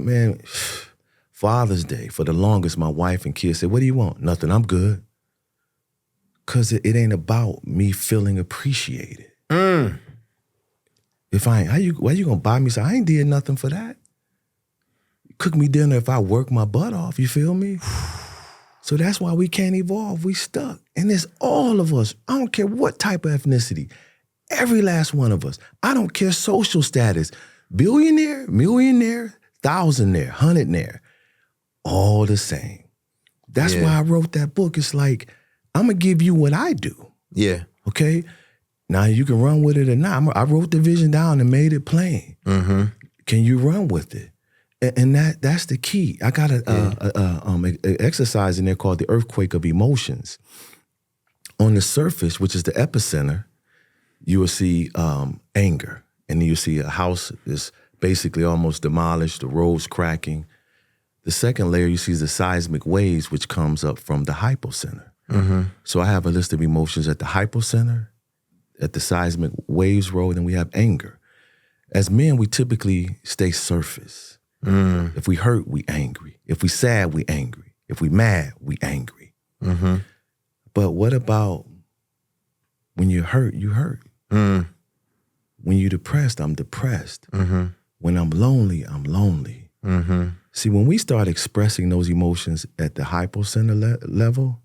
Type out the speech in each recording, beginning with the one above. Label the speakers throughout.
Speaker 1: man, Father's Day, for the longest, my wife and kids said, what do you want? Nothing, I'm good. Because it ain't about me feeling appreciated. If I ain't, why you gonna buy me something? I ain't did nothing for that. Cook me dinner if I work my butt off, you feel me? So that's why we can't evolve, we stuck. And it's all of us, I don't care what type of ethnicity, every last one of us. I don't care social status, billionaire, millionaire, thousandaire, hundredaire, all the same. That's why I wrote that book. It's like, I'm gonna give you what I do.
Speaker 2: Yeah.
Speaker 1: Okay? Now you can run with it or not. I wrote the vision down and made it plain.
Speaker 2: Mm-hmm.
Speaker 1: Can you run with it? And that's the key. I got an exercise in there called the earthquake of emotions. On the surface, which is the epicenter, you will see anger. And then you see a house is basically almost demolished, the roads cracking. The second layer, you see the seismic waves, which comes up from the hypocenter.
Speaker 2: Mm-hmm.
Speaker 1: So I have a list of emotions at the hypocenter, at the seismic waves road, and we have anger. As men, we typically stay surface. If we hurt, we angry. If we sad, we angry. If we mad, we angry.
Speaker 2: Mm-hmm.
Speaker 1: But what about when you're hurt, you hurt. When you're depressed, I'm depressed.
Speaker 2: Mm-hmm.
Speaker 1: When I'm lonely, I'm lonely.
Speaker 2: Mm-hmm.
Speaker 1: See, when we start expressing those emotions at the hypocenter level,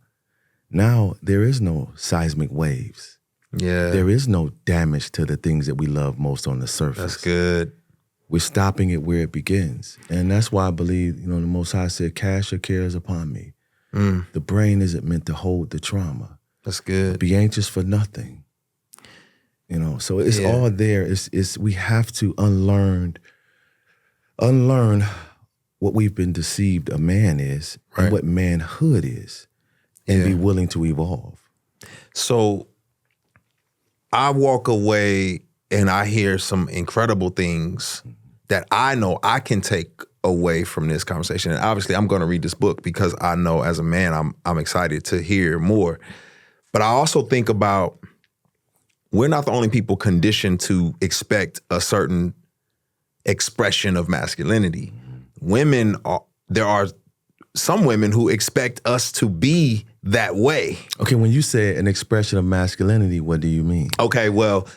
Speaker 1: now there is no seismic waves.
Speaker 2: Yeah.
Speaker 1: There is no damage to the things that we love most on the surface.
Speaker 2: That's good.
Speaker 1: We're stopping it where it begins. And that's why I believe, the Most High said, cast your cares upon me. The brain isn't meant to hold the trauma.
Speaker 2: That's good.
Speaker 1: Be anxious for nothing. So it's all there. It's we have to unlearn what we've been deceived a man is and what manhood is, and be willing to evolve.
Speaker 2: So I walk away and I hear some incredible things that I know I can take away from this conversation. And obviously I'm going to read this book because I know as a man, I'm excited to hear more. But I also think about, we're not the only people conditioned to expect a certain expression of masculinity. There are some women who expect us to be that way.
Speaker 1: Okay, when you say an expression of masculinity, what do you mean?
Speaker 2: Okay, well,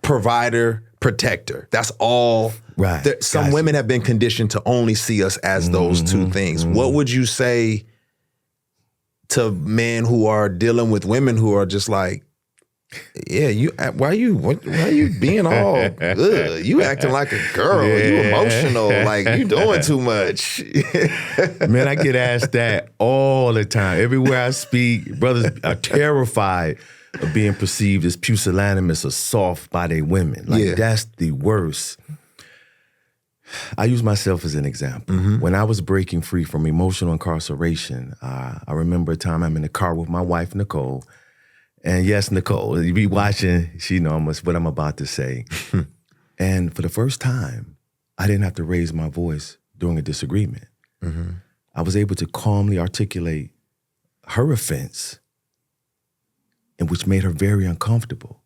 Speaker 2: provider, protector. That's all.
Speaker 1: Right.
Speaker 2: Some women have been conditioned to only see us as those two things. What would you say to men who are dealing with women who are just like, why are you being all ugh? You acting like a girl. You emotional. Like, you doing too much.
Speaker 1: Man, I get asked that all the time. Everywhere I speak, brothers are terrified of being perceived as pusillanimous or soft by their women. Like, that's the worst. I use myself as an example. When I was breaking free from emotional incarceration, I remember a time I'm in the car with my wife, Nicole. And yes, Nicole, you be watching, she knows what I'm about to say. And for the first time, I didn't have to raise my voice during a disagreement. I was able to calmly articulate her offense, and which made her very uncomfortable.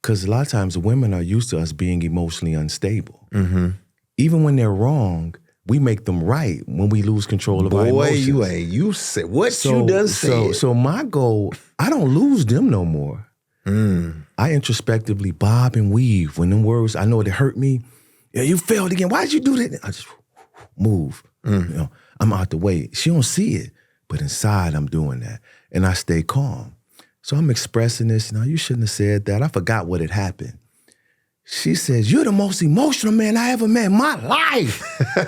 Speaker 1: Because a lot of times women are used to us being emotionally unstable. Even when they're wrong, we make them right when we lose control of our emotions.
Speaker 2: You said what you done said.
Speaker 1: So my goal, I don't lose them no more. I introspectively bob and weave when them words, I know it hurt me. Yeah, you failed again. Why'd you do that? I just move. I'm out the way. She don't see it, but inside I'm doing that. And I stay calm. So I'm expressing this. No, you shouldn't have said that. I forgot what had happened. She says, you're the most emotional man I ever met in my life.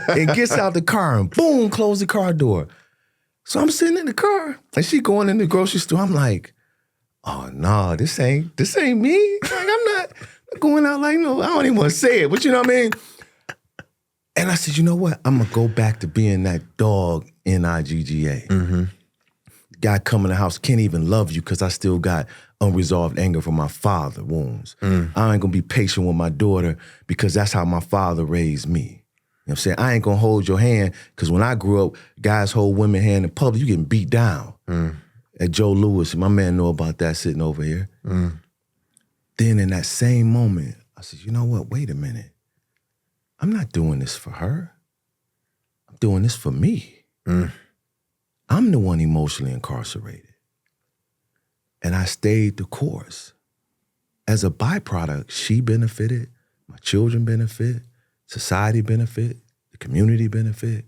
Speaker 1: And gets out the car and boom, close the car door. So I'm sitting in the car and she going in the grocery store. I'm like, oh no, this ain't me. Like, I'm not going out like, no, I don't even want to say it, but you know what I mean? And I said, you know what? I'm gonna go back to being that dog Nigga. Guy come in the house, can't even love you because I still got unresolved anger from my father wounds. I ain't gonna be patient with my daughter because that's how my father raised me. You know what I'm saying? I ain't gonna hold your hand because when I grew up, guys hold women hand in public, you getting beat down. At Joe Louis, my man know about that sitting over here. Then in that same moment, I said, you know what? Wait a minute. I'm not doing this for her. I'm doing this for me. I'm the one emotionally incarcerated. And I stayed the course. As a byproduct, she benefited, my children benefit, society benefit, the community benefit.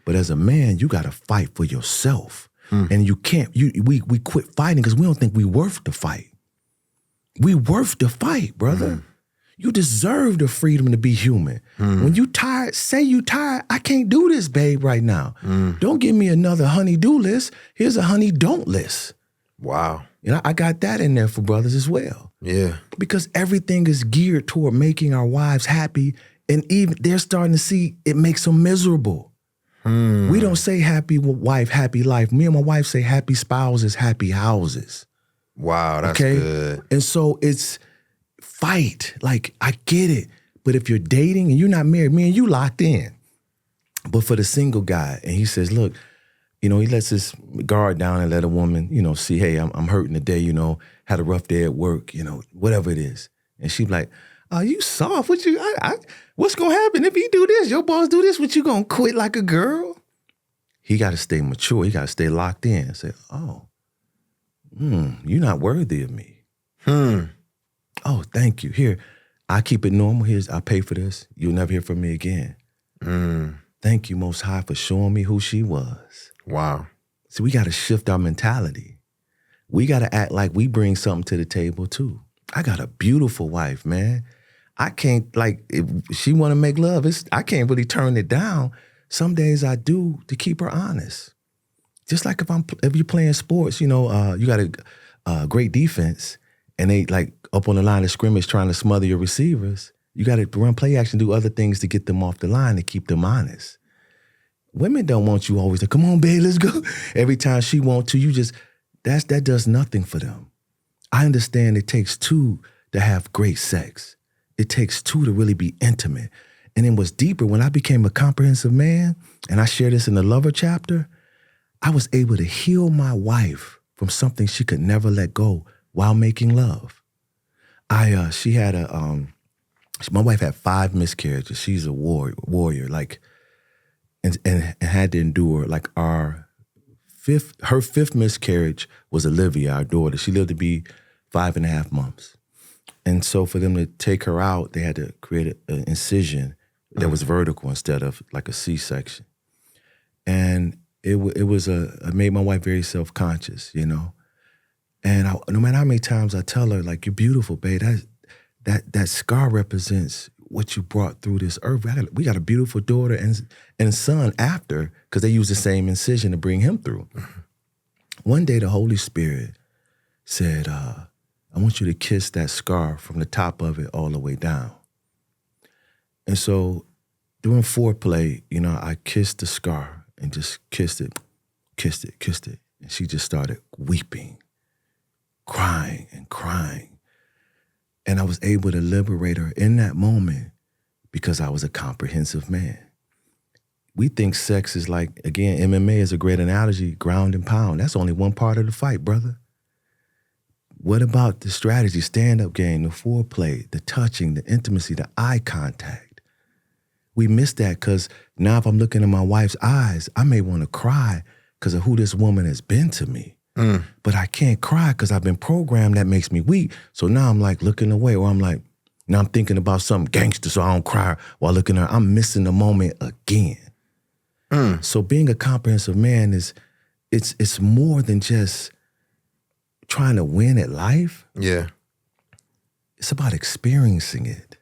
Speaker 1: But as a man, you got to fight for yourself. And you can't, we quit fighting because we don't think we worth the fight. We worth the fight, brother. You deserve the freedom to be human. When you tired, say you tired. I can't do this, babe, right now. Don't give me another honey-do list. Here's a honey-don't list.
Speaker 2: Wow.
Speaker 1: You know, I got that in there for brothers as well.
Speaker 2: Yeah.
Speaker 1: Because everything is geared toward making our wives happy, and even they're starting to see it makes them miserable. We don't say happy wife, happy life. Me and my wife say happy spouses, happy houses.
Speaker 2: Wow, that's good.
Speaker 1: And so it's fight. Like, I get it. But if you're dating and you're not married, me and you locked in. But for the single guy, and he says, look, you know, he lets his guard down and let a woman, you know, see, hey, I'm hurting today, you know, had a rough day at work, you know, whatever it is. And she's like, oh, you soft. What you, what's going to happen if he do this? Your boss do this? What, you going to quit like a girl? He got to stay mature. He got to stay locked in. Say, oh, you're not worthy of me. Oh, thank you. Here, I keep it normal. I pay for this. You'll never hear from me again. Thank you, Most High, for showing me who she was.
Speaker 2: Wow.
Speaker 1: See, we got to shift our mentality. We got to act like we bring something to the table, too. I got a beautiful wife, man. I can't, like, if she want to make love, I can't really turn it down. Some days I do to keep her honest. Just like if you're playing sports, you know, you got a great defense, and they, like, up on the line of scrimmage trying to smother your receivers, you got to run play action, do other things to get them off the line to keep them honest. Women don't want you always to, come on, babe, let's go. Every time she wants to, that does nothing for them. I understand it takes two to have great sex. It takes two to really be intimate. And then what's deeper, when I became a comprehensive man, and I share this in the lover chapter, I was able to heal my wife from something she could never let go while making love. She had my wife had 5 miscarriages. She's a warrior, like, and had to endure, like, her 5th miscarriage was Olivia, our daughter. She lived to be 5.5 months. And so for them to take her out, they had to create an incision that was vertical instead of like a C-section. And it made my wife very self-conscious, you know? And no matter how many times I tell her, like, you're beautiful, babe, that scar represents what you brought through this earth. We got a beautiful daughter and son after, because they used the same incision to bring him through. One day the Holy Spirit said, I want you to kiss that scar from the top of it all the way down. And so during foreplay, you know, I kissed the scar and just kissed it. And she just started weeping, crying and crying. And I was able to liberate her in that moment because I was a comprehensive man. We think sex is like, again, MMA is a great analogy, ground and pound. That's only one part of the fight, brother. What about the strategy, stand-up game, the foreplay, the touching, the intimacy, the eye contact? We miss that because now if I'm looking in my wife's eyes, I may want to cry because of who this woman has been to me. But I can't cry because I've been programmed that makes me weak. So now I'm like looking away, or I'm like, now I'm thinking about some gangster so I don't cry while looking at her. I'm missing the moment again. So being a comprehensive man it's more than just trying to win at life.
Speaker 2: Yeah.
Speaker 1: It's about experiencing it.